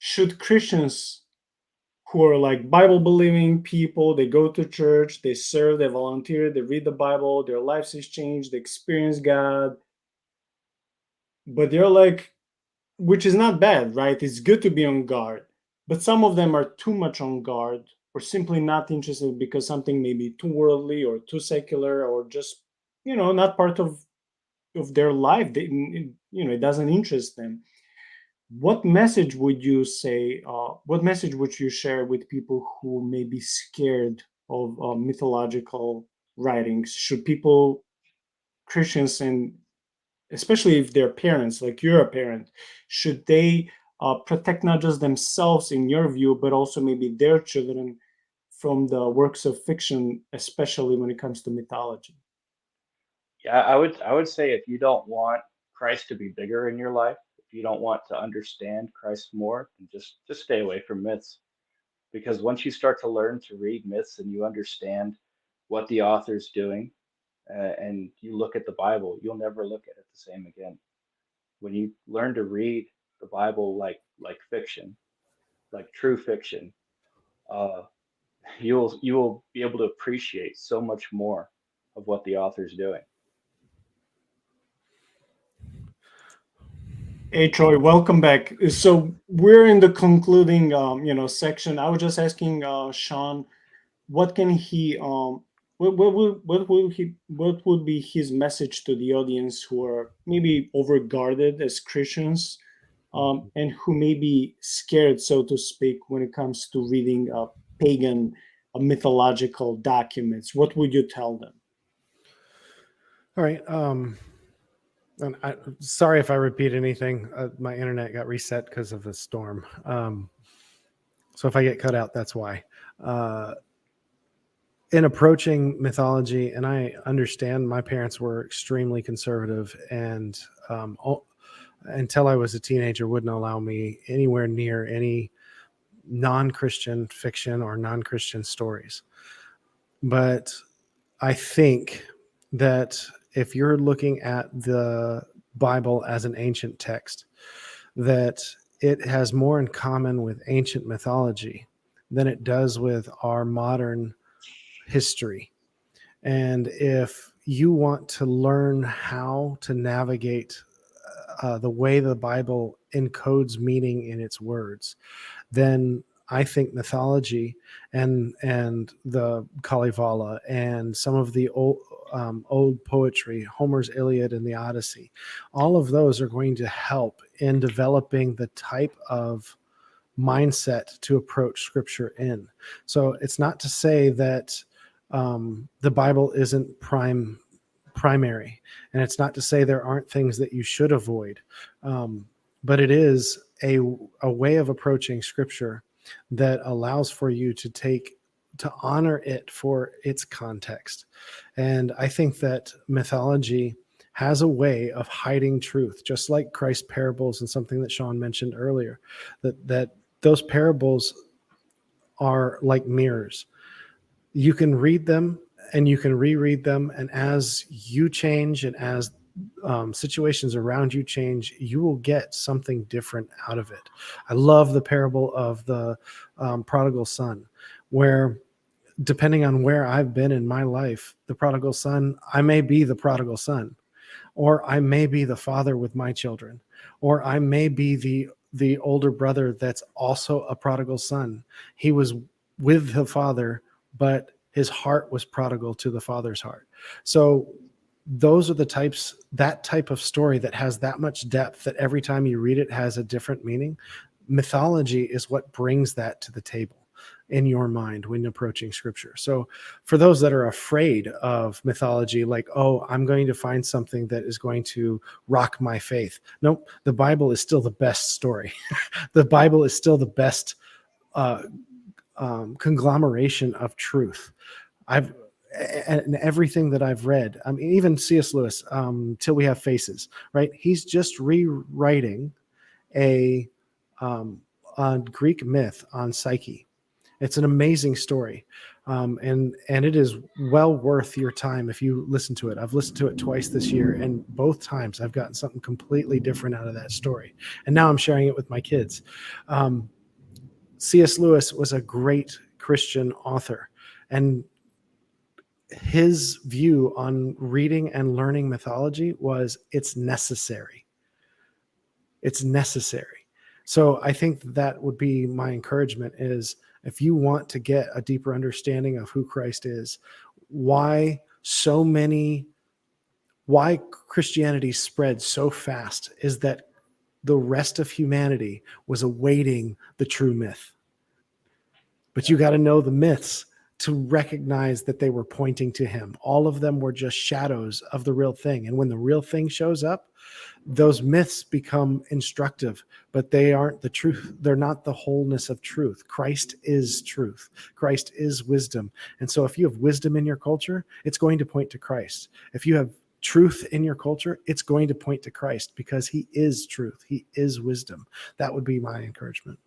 should Christians who are like Bible believing people, they go to church, they serve, they volunteer, they read the Bible, their lives is changed, they experience God, but they're like, which is not bad, right? It's good to be on guard. But some of them are too much on guard or simply not interested because something may be too worldly or too secular or just, not part of their life. It doesn't interest them. What message would you say, what message would you share with people who may be scared of mythological writings? Should people, Christians, and especially if they're parents, like you're a parent, should they protect not just themselves in your view, but also maybe their children from the works of fiction, especially when it comes to mythology? Yeah, I would say if you don't want Christ to be bigger in your life, if you don't want to understand Christ more, then just stay away from myths. Because once you start to learn to read myths and you understand what the author's doing, and you look at the Bible, you'll never look at it the same again. When you learn to read the Bible like fiction, like true fiction, uh, you will be able to appreciate so much more of what the author's doing. Hey Troy, welcome back. So we're in the concluding, section. I was just asking Sean, what can he, what would be his message to the audience who are maybe overguarded as Christians, and who may be scared, so to speak, when it comes to reading pagan, mythological documents? What would you tell them? All right. And sorry if I repeat anything. My internet got reset because of the storm. So if I get cut out, that's why. Uh, in approaching mythology, and I understand my parents were extremely conservative, and until I was a teenager, wouldn't allow me anywhere near any non-Christian fiction or non-Christian stories. But I think that if you're looking at the Bible as an ancient text, that it has more in common with ancient mythology than it does with our modern history. And if you want to learn how to navigate the way the Bible encodes meaning in its words, then I think mythology and the Kalevala and some of the old poetry, Homer's Iliad and the Odyssey, all of those are going to help in developing the type of mindset to approach Scripture in. So it's not to say that the Bible isn't primary, and it's not to say there aren't things that you should avoid, but it is a way of approaching Scripture that allows for you to honor it for its context. And I think that mythology has a way of hiding truth, just like Christ's parables and something that Sean mentioned earlier, that those parables are like mirrors. You can read them and you can reread them, and as you change and as situations around you change, you will get something different out of it. I love the parable of the prodigal son, where depending on where I've been in my life, the prodigal son, I may be the prodigal son, or I may be the father with my children, or I may be the older brother that's also a prodigal son. He was with the father, but his heart was prodigal to the father's heart. So those are that type of story that has that much depth, that every time you read it has a different meaning. Mythology is what brings that to the table in your mind when approaching Scripture. So for those that are afraid of mythology, like, oh, I'm going to find something that is going to rock my faith. Nope, the Bible is still the best story. The Bible is still the best conglomeration of truth. And everything that I've read, I mean, even C.S. Lewis, Till We Have Faces, right? He's just rewriting a Greek myth on Psyche. It's an amazing story, and it is well worth your time if you listen to it. I've listened to it twice this year, and both times I've gotten something completely different out of that story. And now I'm sharing it with my kids. C.S. Lewis was a great Christian author, and his view on reading and learning mythology was it's necessary. It's necessary. So I think that would be my encouragement is if you want to get a deeper understanding of who Christ is, why Christianity spread so fast is that the rest of humanity was awaiting the true myth. But you got to know the myths to recognize that they were pointing to him. All of them were just shadows of the real thing. And when the real thing shows up, those myths become instructive, but they aren't the truth. They're not the wholeness of truth. Christ is truth. Christ is wisdom. And so if you have wisdom in your culture, it's going to point to Christ. If you have truth in your culture, it's going to point to Christ because he is truth. He is wisdom. That would be my encouragement.